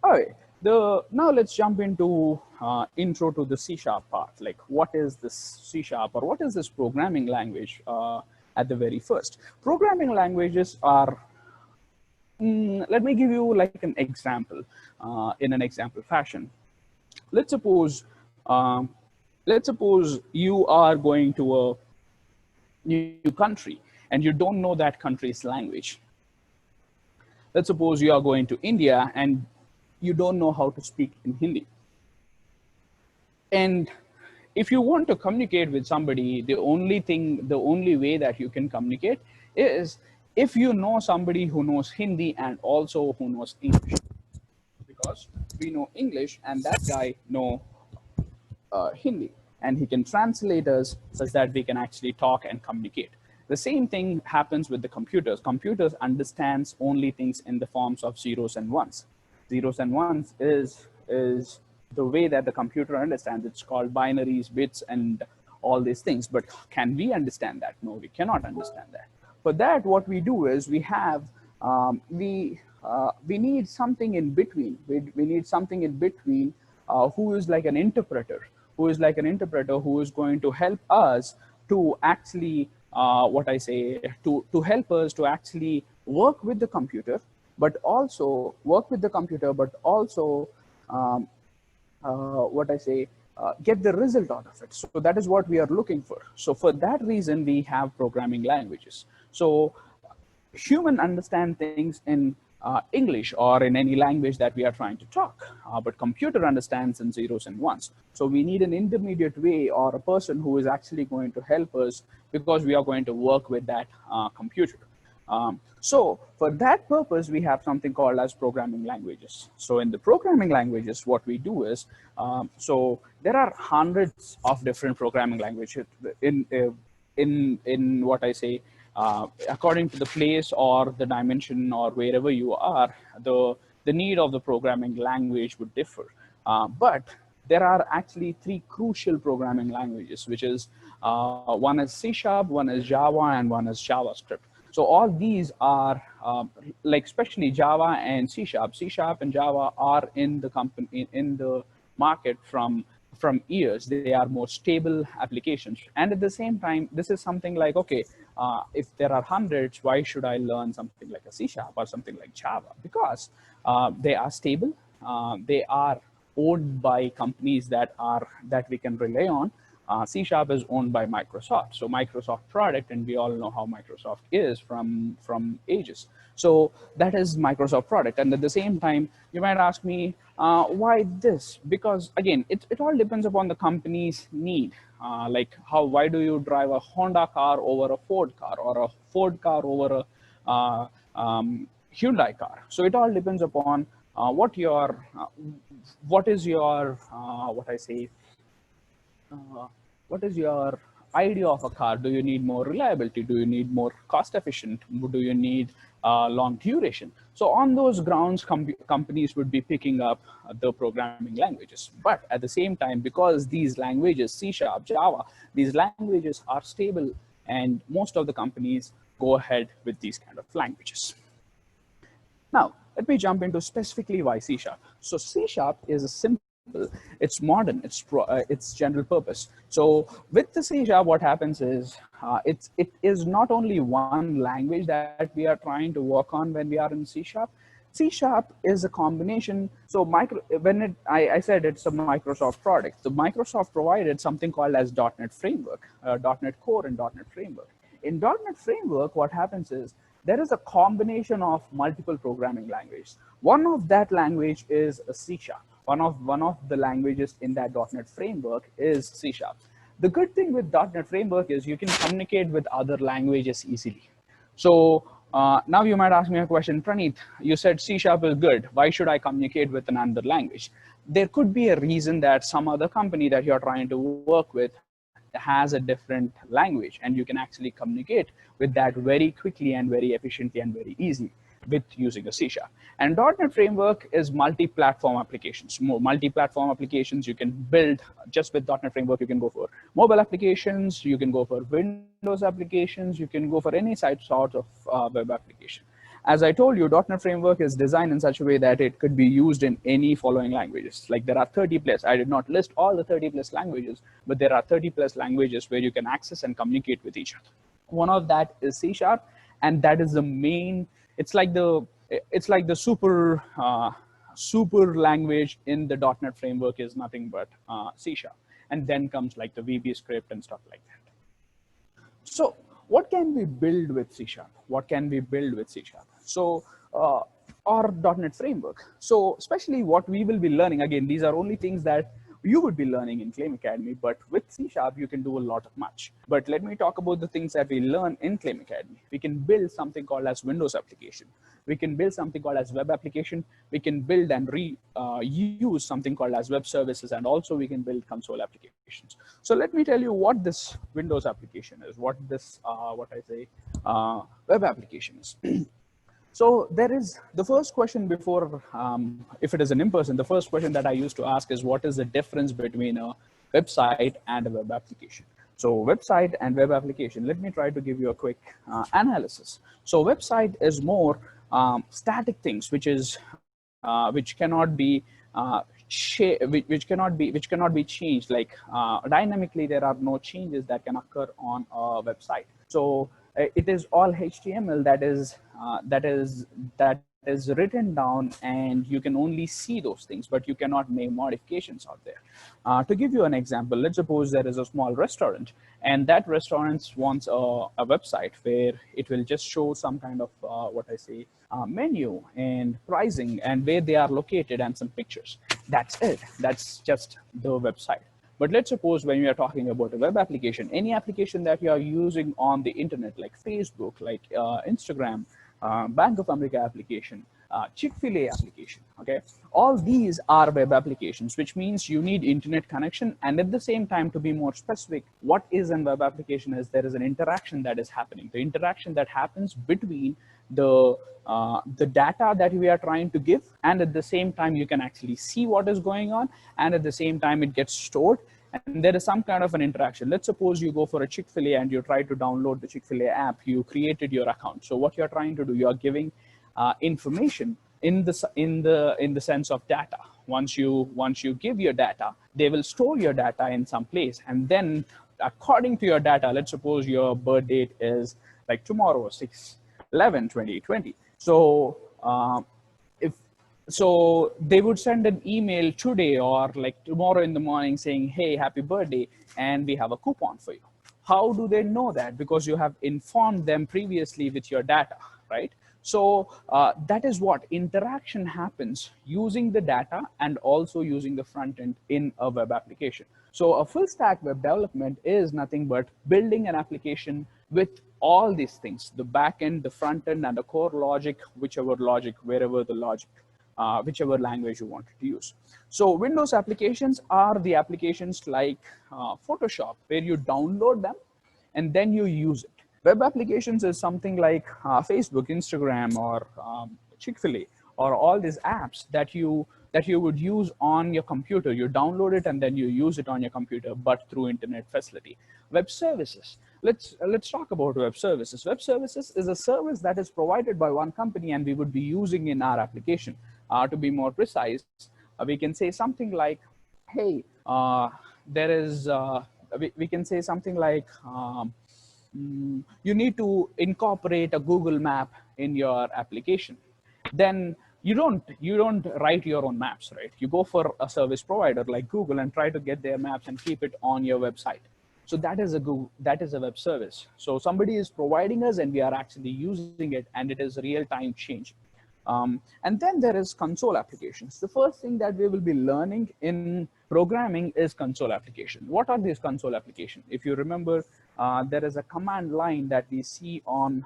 All right. Now let's jump into intro to the C sharp part. Like, what is this C sharp, or what is this programming language? At the very first, programming languages are. Let me give you like an example in an example fashion. Let's suppose, um, let's suppose you are going to a new country and you don't know that country's language. Let's suppose you are going to India and you don't know how to speak in Hindi. And if you want to communicate with somebody, the only way that you can communicate is if you know somebody who knows Hindi and also who knows English. Because we know English and that guy know Hindi, and he can translate us such that we can actually talk and communicate. The same thing happens with the computers. Computers understands only things in the forms of zeros and ones. Zeros and ones is the way that the computer understands. It's called binaries, bits, and all these things. But can we understand that? No, we cannot understand that. For that, what we do is we have we need something in between. We need something in between who is like an interpreter, who is going to help us to actually to help us to actually work with the computer, but also um, get the result out of it. So that is what we are looking for. So for that reason, we have programming languages. So human understand things in English or in any language that we are trying to talk, but computer understands in zeros and ones. So we need an intermediate way or a person who is actually going to help us because we are going to work with that computer. So for that purpose, we have something called as programming languages. So in the programming languages, what we do is, so there are hundreds of different programming languages in what I say, according to the place or the dimension or wherever you are, the need of the programming language would differ. But there are actually three crucial programming languages, which is one is C sharp, one is Java, and one is JavaScript. So all these are like especially Java and C sharp. C sharp and Java are in the company in the market from years. They are more stable applications. And at the same time, this is something like, okay, if there are hundreds, why should I learn something like a C sharp or something like Java? Because they are stable. They are owned by companies that we can rely on. C sharp is owned by Microsoft, so Microsoft product, and we all know how Microsoft is from ages. So that is Microsoft product. And at the same time, you might ask me, why this? Because again, it all depends upon the company's need. Like why do you drive a Honda car over a Ford car, or a Ford car over a Hyundai car? So it all depends upon what is your what is your idea of a car? Do you need more reliability? Do you need more cost efficient? Do you need long duration? So on those grounds, companies would be picking up the programming languages. But at the same time, because these languages, C sharp, Java, these languages are stable, and most of the companies go ahead with these kind of languages. Now, let me jump into specifically why C sharp. So C sharp is a simple, it's modern, it's general purpose. So with the C sharp, what happens is it is not only one language that we are trying to work on when we are in C sharp. C sharp is a combination. So I said it's a Microsoft product. The Microsoft provided something called as .NET Framework, .NET Core and .NET Framework. In .NET Framework, what happens is there is a combination of multiple programming languages. One of that language is a C sharp. One of the languages in that .NET Framework is C sharp. The good thing with .NET Framework is you can communicate with other languages easily. So now you might ask me a question, Praneeth, you said C sharp is good. Why should I communicate with another language? There could be a reason that some other company that you're trying to work with has a different language, and you can actually communicate with that very quickly and very efficiently and very easily with using a C sharp. And .NET Framework is multi-platform applications. More multi-platform applications you can build just with .NET Framework. You can go for mobile applications, you can go for Windows applications, you can go for any sort of web application. As I told you, .NET Framework is designed in such a way that it could be used in any following languages. Like there are 30 plus, I did not list all the 30 plus languages, but there are 30 plus languages where you can access and communicate with each other. One of that is C#, and that is the main, it's like the super language in the .NET Framework is nothing but C#. And then comes like the VB script and stuff like that. So what can we build with C#? What can we build with C#? So, or .NET Framework. So especially what we will be learning, again, these are only things that you would be learning in Claim Academy, but with C#, you can do a lot of much. But let me talk about the things that we learn in Claim Academy. We can build something called as Windows application. We can build something called as web application. We can build and use something called as web services, and also we can build console applications. So let me tell you what this Windows application is, what this, web application is. So there is the first question before, if it is an in-person, the first question that I used to ask is what is the difference between a website and a web application? So website and web application, let me try to give you a quick analysis. So website is more static things, which cannot be which cannot be changed. Like dynamically, there are no changes that can occur on a website. So it is all HTML that is written down, and you can only see those things, but you cannot make modifications out there. To give you an example, let's suppose there is a small restaurant, and that restaurant wants a website where it will just show some kind of menu and pricing and where they are located and some pictures. That's it. That's just the website. But let's suppose when we are talking about a web application, any application that you are using on the internet, like Facebook, like Instagram, Bank of America application, Chick-fil-A application, okay? All these are web applications, which means you need internet connection. And at the same time, to be more specific, what is a web application is there is an interaction that is happening. The interaction that happens between the data that we are trying to give, and at the same time you can actually see what is going on, and at the same time it gets stored, and there is some kind of an interaction. Let's suppose you go for a Chick-fil-A and you try to download the Chick-fil-A app. You created your account. So what you're trying to do, you are giving information in the sense of data. Once you give your data, they will store your data in some place, and then according to your data, let's suppose your birth date is like tomorrow, 6/11/2020. So so they would send an email today or like tomorrow in the morning saying, hey, happy birthday, and we have a coupon for you. How do they know that? Because you have informed them previously with your data, right? So that is what interaction happens using the data and also using the front end in a web application. So a full stack web development is nothing but building an application with all these things, the back end, the front end, and the core logic, whichever language you want to use. So Windows applications are the applications like Photoshop, where you download them and then you use it. Web applications is something like Facebook, Instagram, or Chick-fil-A, or all these apps that you would use on your computer. You download it and then you use it on your computer, but through internet facility. Web services. Let's talk about web services. Web services is a service that is provided by one company and we would be using in our application. To be more precise, we can say something like, hey, we can say something like, you need to incorporate a Google map in your application. Then you don't write your own maps, right? You go for a service provider like Google and try to get their maps and keep it on your website. So that is a web service. So somebody is providing us and we are actually using it, and it is real-time change. And then there is console applications. The first thing that we will be learning in programming is console application. What are these console applications? If you remember, there is a command line that we see on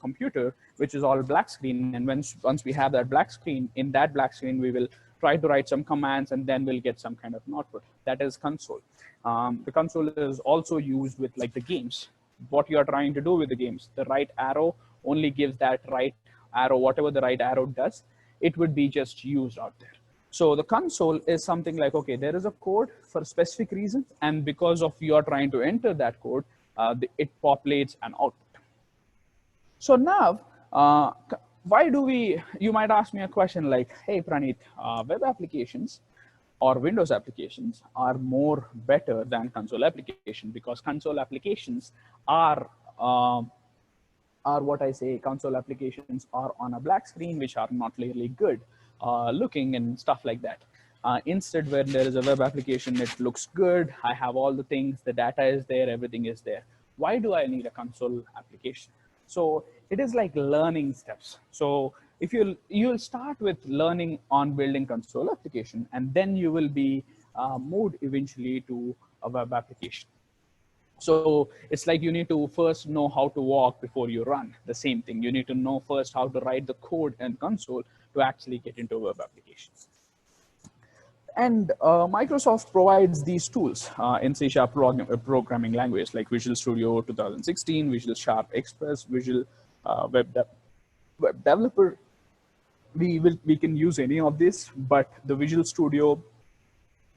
computer, which is all black screen. And once we have that black screen, in that black screen, we will try to write some commands and then we'll get some kind of an output. That is console. The console is also used with like the games. What you are trying to do with the games, the right arrow only gives that right arrow, whatever the right arrow does, it would be just used out there. So the console is something like, okay, there is a code for specific reasons, and because of you are trying to enter that code, it populates an output. So now Why do we, you might ask me a question like, hey, Praneeth, web applications or Windows applications are more better than console application, because console applications are uh, what I say, console applications are on a black screen, which are not really good looking and stuff like that. Instead, when there is a web application, it looks good. I have all the things, the data is there, everything is there. Why do I need a console application? So it is like learning steps. So if you'll start with learning on building console application, and then you will be moved eventually to a web application. So it's like you need to first know how to walk before you run. The same thing. You need to know first how to write the code and console to actually get into a web application. And Microsoft provides these tools in C# programming language like Visual Studio 2016, Visual Sharp Express, Visual Web Developer. We can use any of this, but the Visual Studio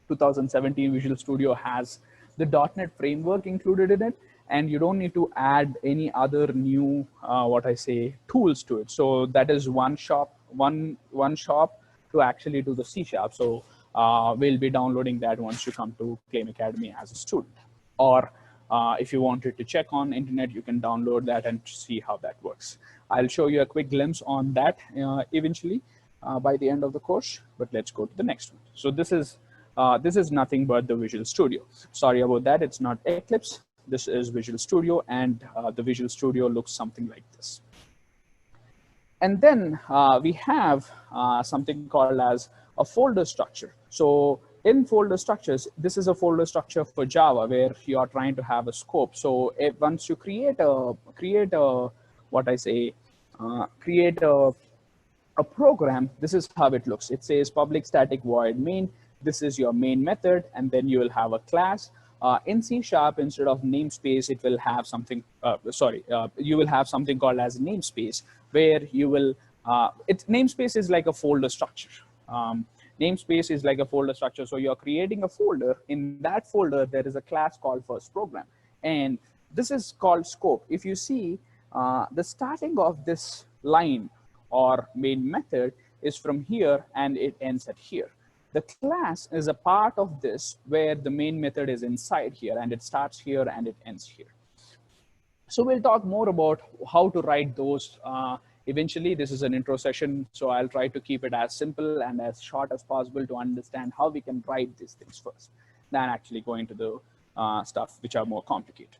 2017 Visual Studio has the .NET framework included in it, and you don't need to add any other new what I say tools to it. So that is one shop to actually do the C#. So we'll be downloading that once you come to Claim Academy as a student. Or if you wanted to check on internet, you can download that and see how that works. I'll show you a quick glimpse on that eventually by the end of the course, but let's go to the next one. So this is nothing but the Visual Studio. Sorry about that, it's not Eclipse. This is Visual Studio, and the Visual Studio looks something like this. And then we have something called as a folder structure. So in folder structures, this is a folder structure for Java where you are trying to have a scope. So once you create a program, this is how it looks. It says public static void main. This is your main method, and then you will have a class. In C#, instead of namespace, it will have something, you will have something called as namespace, where you will, namespace is like a folder structure. Namespace is like a folder structure. So you're creating a folder. In that folder, there is a class called first program. And this is called scope. If you see the starting of this line or main method is from here and it ends at here. The class is a part of this where the main method is inside here and it starts here and it ends here. So we'll talk more about how to write those eventually. This is an intro session, so I'll try to keep it as simple and as short as possible to understand how we can write these things first, than actually going to the stuff which are more complicated.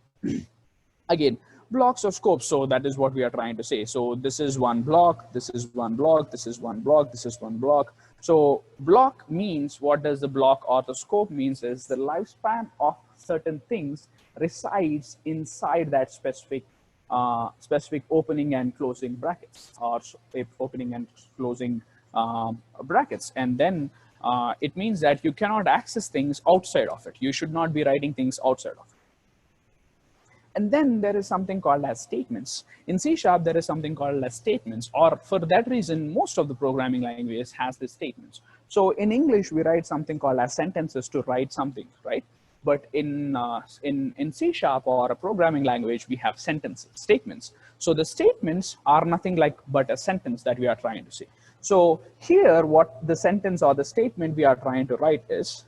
Again, blocks of scope. So that is what we are trying to say. So this is one block, this is one block, this is one block, this is one block. So block means, what does the block or the scope means is the lifespan of certain things resides inside that specific opening and closing brackets, or opening and closing brackets. And then it means that you cannot access things outside of it. You should not be writing things outside of it. And then there is something called as statements. In C#, there is something called as statements, or for that reason, most of the programming languages has the statements. So in English, we write something called as sentences to write something, right? But in C# or a programming language, we have sentences, statements. So the statements are nothing like but a sentence that we are trying to say. So here, what the sentence or the statement we are trying to write is,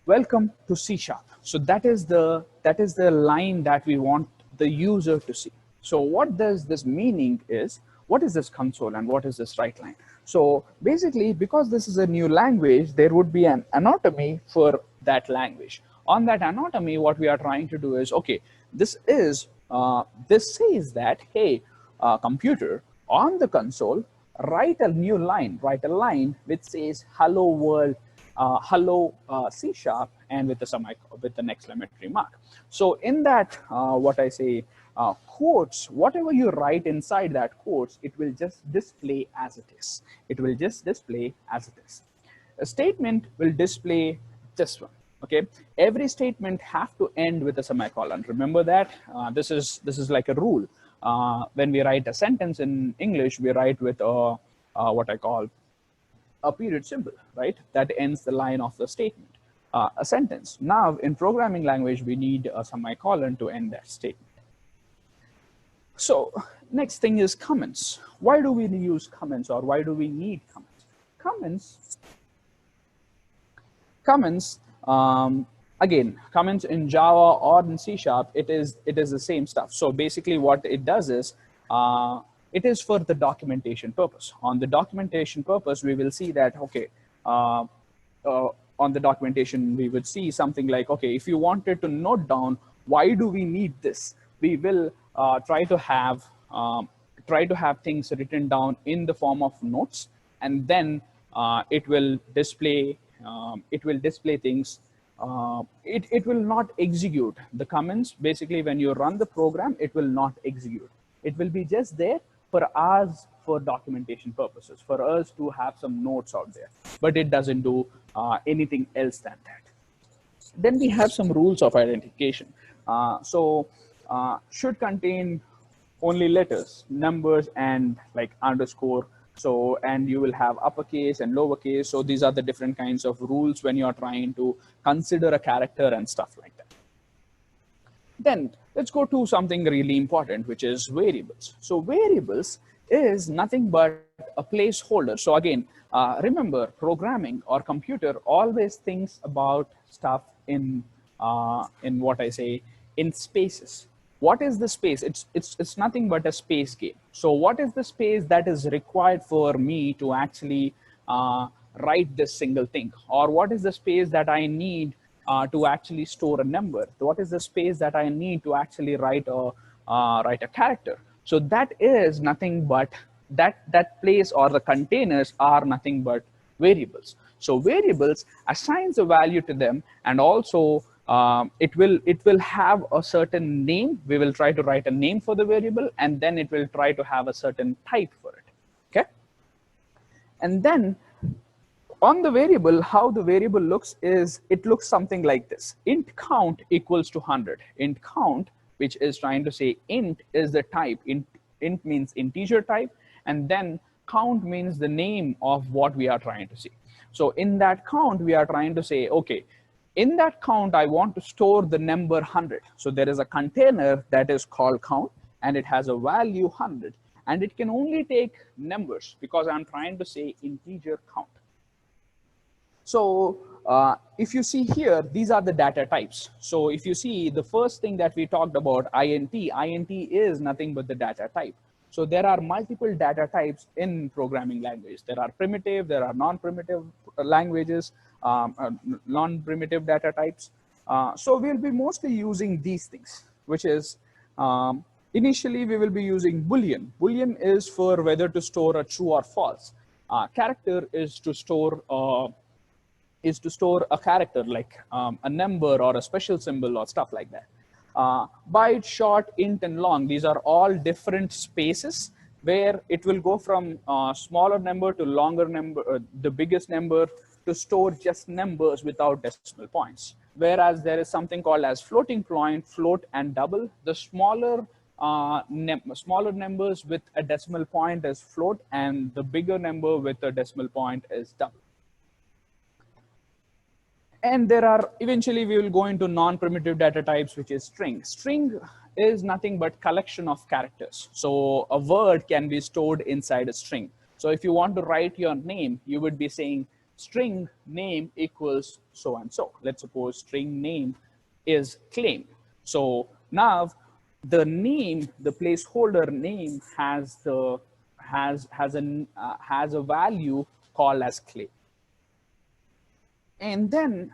welcome to C#. So that is the line that we want the user to see. So what does this meaning is, what is this console and what is this write line? So basically, because this is a new language, there would be an anatomy for that language. On that anatomy, what we are trying to do is, okay, this says that, hey, computer, on the console, write a new line, write a line which says hello world, hello C# and with the exclamatory mark. So in that, quotes, whatever you write inside that quotes, it will just display as it is. It will just display as it is. A statement will display this one. Okay, every statement have to end with a semicolon. Remember that. This is like a rule. When we write a sentence in English, we write with what I call a period symbol, right? That ends the line of the statement, a sentence. Now, in programming language, we need a semicolon to end that statement. So next thing is comments. Why do we use comments, or why do we need comments? Comments, comments, again, comments in Java or in C Sharp, it is the same stuff. So basically what it does is, it is for the documentation purpose. On the documentation purpose, we will see that, okay, uh, uh, on the documentation, we would see something like, okay, if you wanted to note down, why do we need this? We will try to have things written down in the form of notes, and then it will display things. It will not execute the comments. Basically, when you run the program, it will not execute. It will be just there for us, for documentation purposes, for us to have some notes out there, but it doesn't do anything else than that. Then we have some rules of identification. Should contain only letters, numbers, and like underscore. So, and you will have uppercase and lowercase. So these are the different kinds of rules when you're trying to consider a character and stuff like that. Then let's go to something really important, which is variables. So variables is nothing but a placeholder. So again, remember, programming or computer always thinks about stuff in what I say, in spaces. What is the space? It's nothing but a space game. So what is the space that is required for me to actually write this single thing? Or what is the space that I need to actually store a number? What is the space that I need to actually write a character? So that is nothing but that place, or the containers are nothing but variables. So variables assigns a value to them, and also it will have a certain name. We will try to write a name for the variable, and then it will try to have a certain type for it. Okay, and then on the variable, how the variable looks is, it looks something like this. Int count equals to 100. Int count, which is trying to say int is the type. Int means integer type, and then count means the name of what we are trying to see. So in that count, we are trying to say, okay, in that count, I want to store the number 100. So there is a container that is called count, and it has a value 100. And it can only take numbers because I'm trying to say integer count. So if you see here, these are the data types. So if you see the first thing that we talked about, int is nothing but the data type. So there are multiple data types in programming language. There are primitive, there are non-primitive languages, non-primitive data types. So we'll be mostly using these things, which is initially we will be using Boolean. Boolean is for whether to store a true or false. Character is to store a character like a number or a special symbol or stuff like that. Byte, short, int, and long, these are all different spaces where it will go from smaller number to longer number, the biggest number, to store just numbers without decimal points. Whereas there is something called as floating point, float and double. The smaller numbers with a decimal point is float, and the bigger number with a decimal point is double. And there are, eventually we will go into non-primitive data types, which is string. String is nothing but collection of characters. So a word can be stored inside a string. So if you want to write your name, you would be saying string name equals so and so. Let's suppose string name is claim. So now the name, the placeholder name has a value called as claim. And then,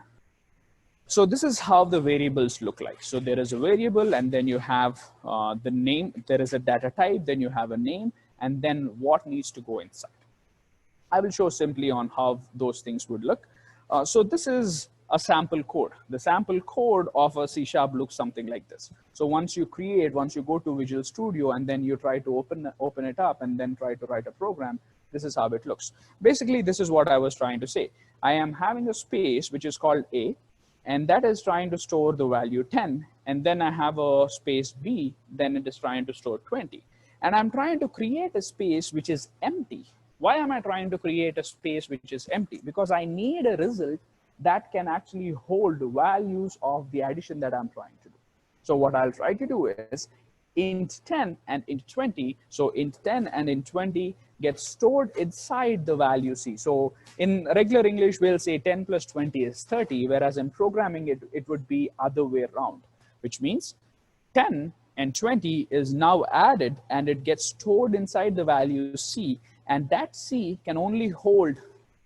so this is how the variables look like. So there is a variable, and then you have the name. There is a data type, then you have a name, and then what needs to go inside. I will show simply on how those things would look. So this is a sample code. The sample code of a C# looks something like this. So once you go to Visual Studio, and then you try to open it up, and then try to write a program, this is how it looks. Basically, this is what I was trying to say. I am having a space which is called A, and that is trying to store the value 10. And then I have a space B, then it is trying to store 20. And I'm trying to create a space which is empty. Why am I trying to create a space which is empty? Because I need a result that can actually hold the values of the addition that I'm trying to do. So what I'll try to do is, int 10 and int 20. So int 10 and int 20 get stored inside the value C. So in regular English, we'll say 10 plus 20 is 30, whereas in programming, it would be other way around, which means 10 and 20 is now added and it gets stored inside the value C, and that C can only hold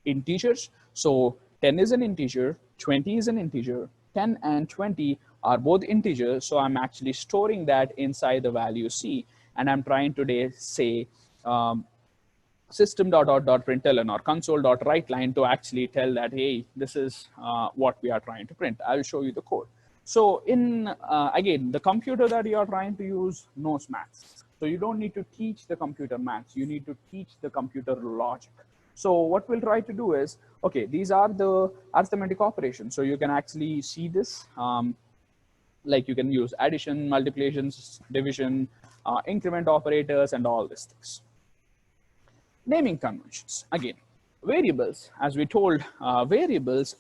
integers. So 10 is an integer, 20 is an integer, 10 and 20 are both integers. So I'm actually storing that inside the value C, and I'm trying to say system.out.println or console.writeLine to actually tell that, hey, this is what we are trying to print. I'll show you the code. So in, again, the computer that you are trying to use knows maths. So you don't need to teach the computer maths. You need to teach the computer logic. So what we'll try to do is, okay, these are the arithmetic operations. So you can actually see this. Like you can use addition, multiplications, division, increment operators, and all these things. Naming conventions. Again, variables, as we told, variables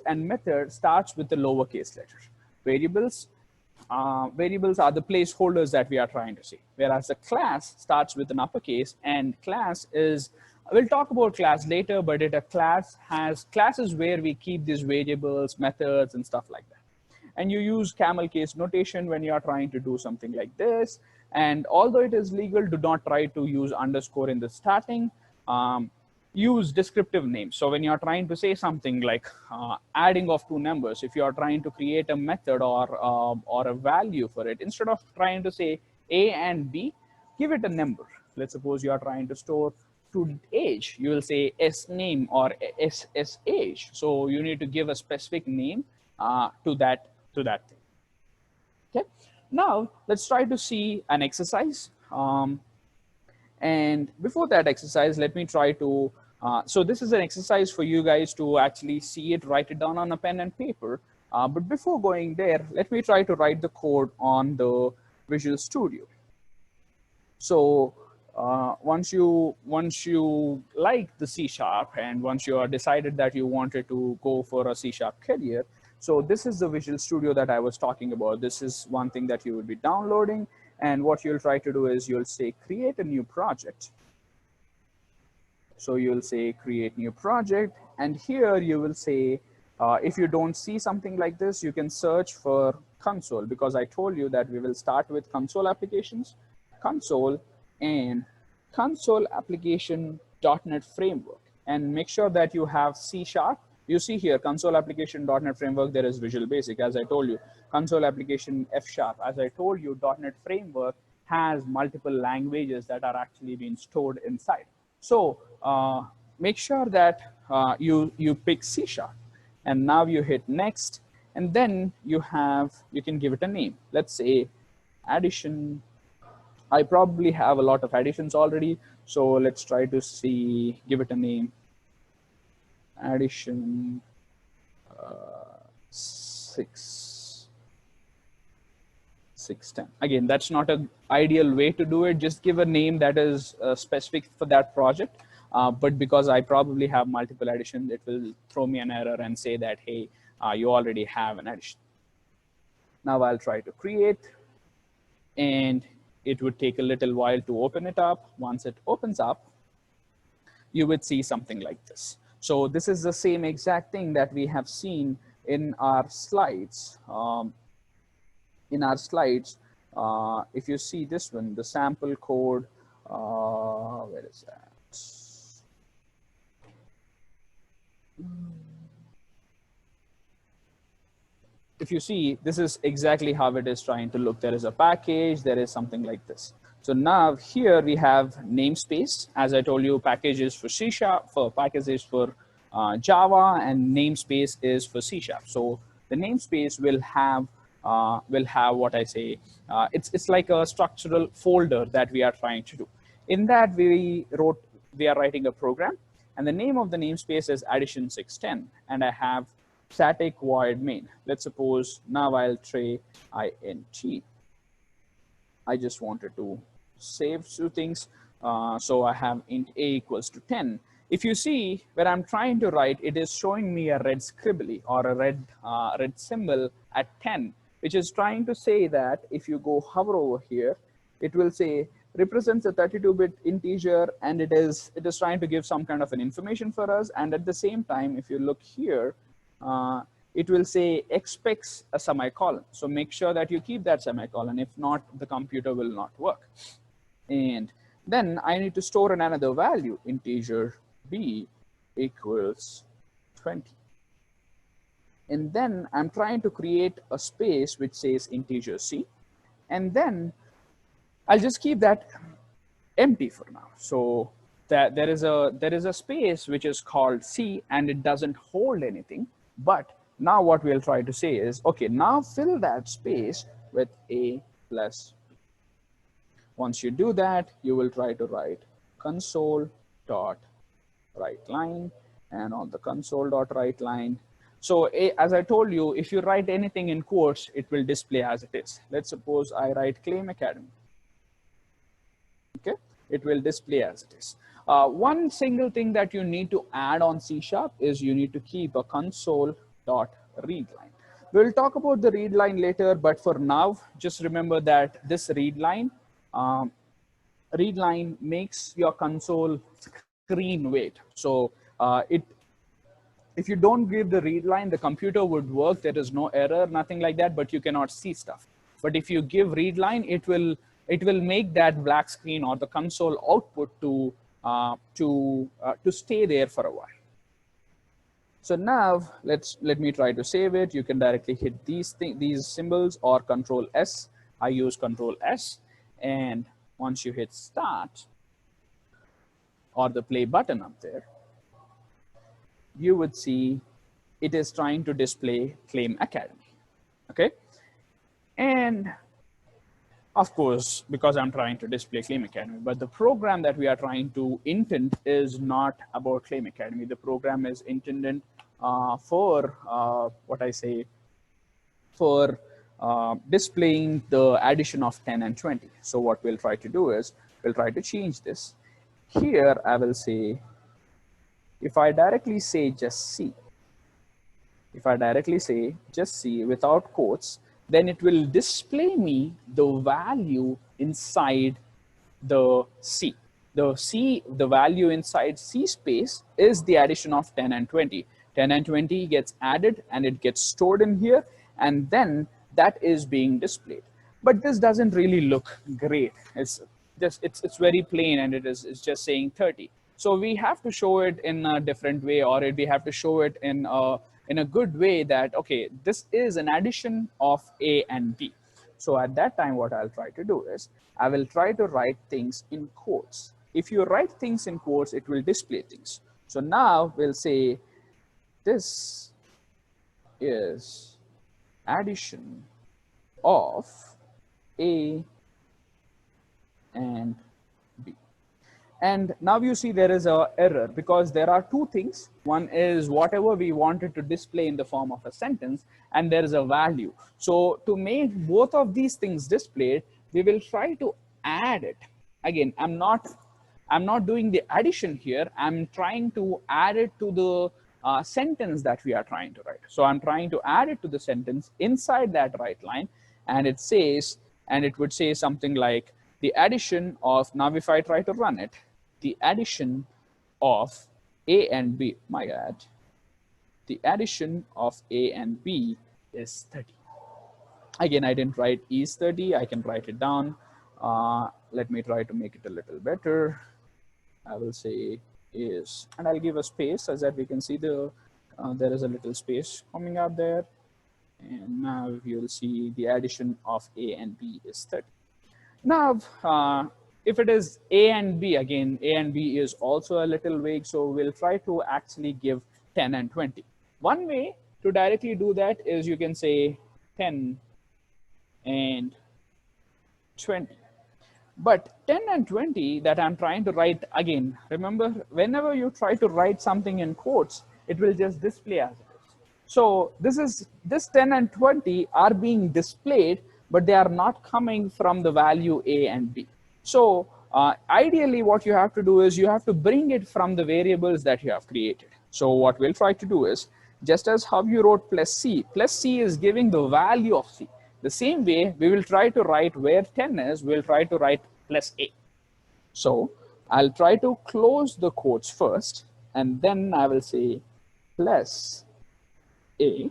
and method starts with the lowercase letter. Variables are the placeholders that we are trying to see, whereas the class starts with an uppercase, and class is, we'll talk about class later, but a class has classes where we keep these variables, methods, and stuff like that. And you use camel case notation when you are trying to do something like this. And although it is legal, do not try to use underscore in the starting. Use descriptive names. So when you're trying to say something like adding of two numbers, if you're trying to create a method or a value for it, instead of trying to say A and B, give it a number. Let's suppose you are trying to store student age. You will say S name or S age. So you need to give a specific name to that thing. Okay. Now let's try to see an exercise. And before that exercise, let me try to, so this is an exercise for you guys to actually see it, write it down on a pen and paper. But before going there, let me try to write the code on the Visual Studio. So once you like the C# and once you are decided that you wanted to go for a C# career, so this is the Visual Studio that I was talking about. This is one thing that you will be downloading. And what you'll try to do is you'll say create a new project. So you'll say create new project. And here you will say, if you don't see something like this, you can search for console, because I told you that we will start with console applications, console, and console application.NET framework. And make sure that you have C#. You see here, console application.NET framework, there is Visual Basic, as I told you, console application F#. As I told you, .NET framework has multiple languages that are actually being stored inside. So make sure that you pick C#. And now you hit next, and then you can give it a name. Let's say addition. I probably have a lot of additions already. So let's try to give it a name. Addition 610. Again, that's not an ideal way to do it. Just give a name that is specific for that project. But because I probably have multiple additions, it will throw me an error and say that, hey, you already have an addition. Now I'll try to create, and it would take a little while to open it up. Once it opens up, you would see something like this. So this is the same exact thing that we have seen in our slides. If you see this one, the sample code, where is that? If you see, this is exactly how it is trying to look. There is a package, there is something like this. So now here we have namespace. As I told you, package is for C#, package is for Java, and namespace is for C#. So the namespace will have what I say. It's like a structural folder that we are trying to do. In that we are writing a program, and the name of the namespace is addition 610, and I have static void main. Let's suppose now I'll try int. I just wanted to save two things. So I have int a equals to 10. If you see where I'm trying to write, it is showing me a red scribbly or a red symbol at 10. which is trying to say that if you go hover over here, it will say represents a 32-bit integer, and it is trying to give some kind of an information for us. And at the same time, if you look here, it will say expects a semicolon. So make sure that you keep that semicolon. If not, the computer will not work. And then I need to store in another value, integer b equals 20. And then I'm trying to create a space which says integer c. And then I'll just keep that empty for now. So that there is a space which is called c, and it doesn't hold anything. But now what we'll try to say is, okay, now fill that space with a plus b. Once you do that, you will try to write console.writeLine, and on the console.writeLine. So as I told you, if you write anything in quotes, it will display as it is. Let's suppose I write Claim Academy. Okay, it will display as it is. One single thing that you need to add on C# is you need to keep a console.readLine. We'll talk about the read line later, but for now, just remember that this read line makes your console screen wait. So if you don't give the read line, the computer would work. There is no error, nothing like that, but you cannot see stuff. But if you give read line, it will make that black screen or the console output to stay there for a while. So now let me try to save it. You can directly hit these symbols or Control S. I use Control S, and once you hit start or the play button up there, you would see it is trying to display Claim Academy. Okay, and of course, because I'm trying to display Claim Academy, but the program that we are trying to intend is not about Claim Academy. The program is intended for displaying the addition of 10 and 20. So what we'll try to do is we'll try to change this. Here I will say, if I directly say just C, without quotes, then it will display me the value inside the C. The value inside C space is the addition of 10 and 20. 10 and 20 gets added and it gets stored in here, and then that is being displayed. But this doesn't really look great. It's very plain, and it's just saying 30. So we have to show it in a different way, or we have to show it in a good way that, okay, this is an addition of A and B. So at that time, what I'll try to do is I will try to write things in quotes. If you write things in quotes, it will display things. So now we'll say this is addition of A and B. And now you see there is an error because there are two things. One is whatever we wanted to display in the form of a sentence, and there is a value. So to make both of these things displayed, we will try to add it. Again, I'm not doing the addition here. I'm trying to add it to the sentence that we are trying to write. So I'm trying to add it to the sentence inside that write line, and it says, and it would say something like the addition of, now if I try to run it, the addition of A and B, my bad, the addition of A and B is 30. Again, I didn't write is 30, I can write it down. Let me try to make it a little better. I will say is, and I'll give a space so that we can see there is a little space coming out there. And now you'll see the addition of A and B is 30. Now, if it is A and B, again, A and B is also a little vague, so we'll try to actually give 10 and 20. One way to directly do that is you can say 10 and 20. But 10 and 20 that I'm trying to write, again, remember, whenever you try to write something in quotes, it will just display as it is. So this 10 and 20 are being displayed, but they are not coming from the value A and B. So ideally what you have to do is you have to bring it from the variables that you have created. So what we'll try to do is, just as how you wrote plus C is giving the value of C. The same way we will try to write where 10 is, we'll try to write plus A. So I'll try to close the quotes first, and then I will say plus A.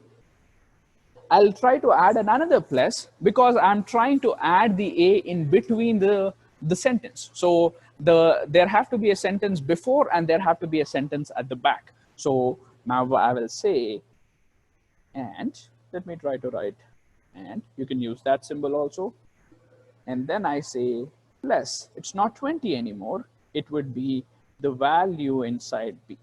I'll try to add another plus because I'm trying to add the A in between the sentence. So there have to be a sentence before and there have to be a sentence at the back. So now I will say, and let me try to write, and you can use that symbol also. And then I say plus, it's not 20 anymore. It would be the value inside B.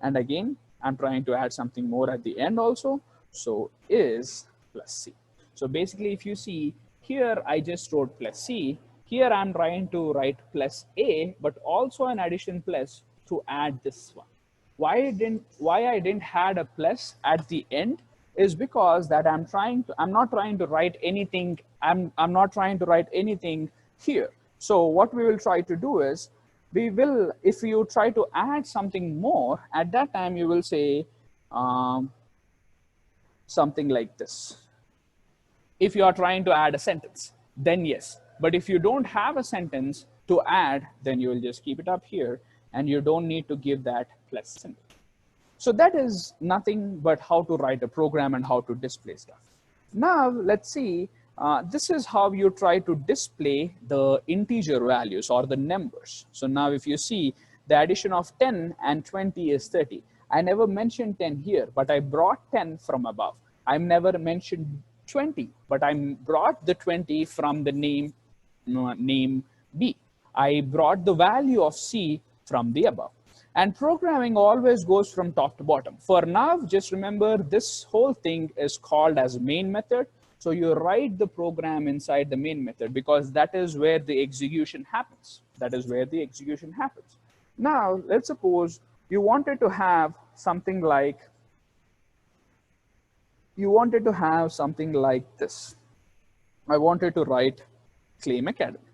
And again, I'm trying to add something more at the end also. So is plus C. So basically, if you see here, I just wrote plus C. Here I'm trying to write plus A, but also an addition plus to add this one. Why I didn't add a plus at the end is because that I'm not trying to write anything. I'm not trying to write anything here. So what we will try to do is, if you try to add something more, at that time you will say something like this. If you are trying to add a sentence, then yes. But if you don't have a sentence to add, then you will just keep it up here and you don't need to give that plus symbol. So that is nothing but how to write a program and how to display stuff. Now let's see, this is how you try to display the integer values or the numbers. So now if you see, the addition of 10 and 20 is 30. I never mentioned 10 here, but I brought 10 from above. I never mentioned 20, but I brought the 20 from the name B. I brought the value of C from the above. And programming always goes from top to bottom. For now, just remember this whole thing is called as main method. So you write the program inside the main method because that is where the execution happens. That is where the execution happens. Now, let's suppose you wanted to have something like this. I wanted to write claim academy.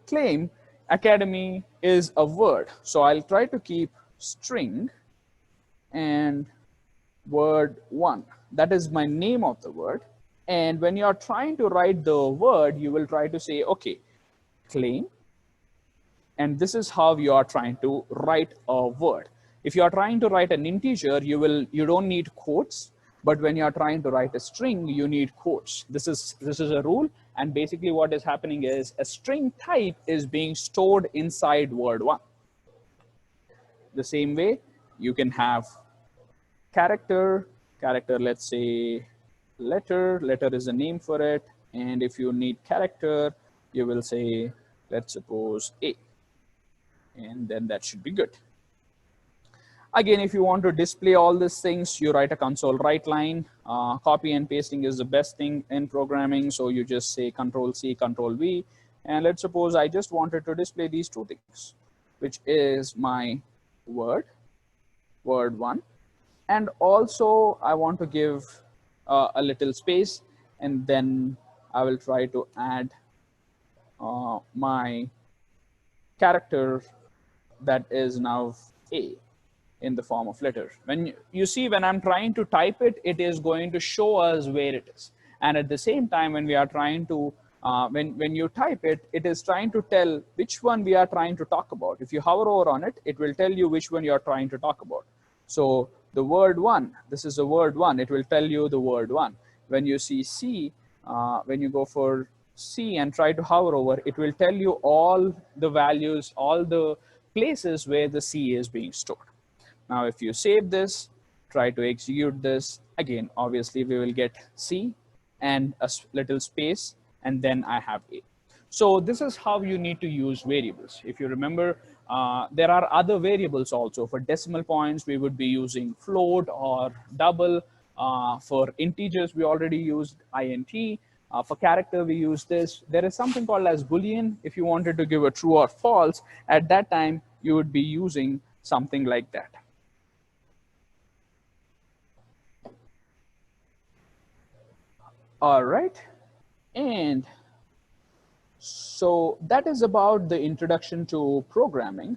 Claim academy is a word. So I'll try to keep string and word 1. That is my name of the word. And when you're trying to write the word, you will try to say, okay, claim. And this is how you are trying to write a word. If you are trying to write an integer, you don't need quotes. But when you're trying to write a string, you need quotes. This is a rule. And basically what is happening is a string type is being stored inside word 1. The same way, you can have character, let's say letter is a name for it. And if you need character, you will say, let's suppose A. And then that should be good. Again, if you want to display all these things, you write a console write line. Copy and pasting is the best thing in programming. So you just say Control C, Control V. And let's suppose I just wanted to display these two things, which is my word 1. And also I want to give a little space, and then I will try to add my character that is now A in the form of letter. When you see, when I'm trying to type it, it is going to show us where it is. And at the same time, when we are trying to, when you type it, it is trying to tell which one we are trying to talk about. If you hover over on it, it will tell you which one you are trying to talk about. So the word 1, this is the word 1, it will tell you the word 1. When you see C, when you go for C and try to hover over, it will tell you all the values, all the places where the C is being stored. Now, if you save this, try to execute this, again, obviously we will get C and a little space, and then I have A. So this is how you need to use variables. If you remember, there are other variables also. For decimal points, we would be using float or double. For integers, we already used int. For character, we use this. There is something called as Boolean. If you wanted to give a true or false, at that time, you would be using something like that. All right. And so that is about the introduction to programming.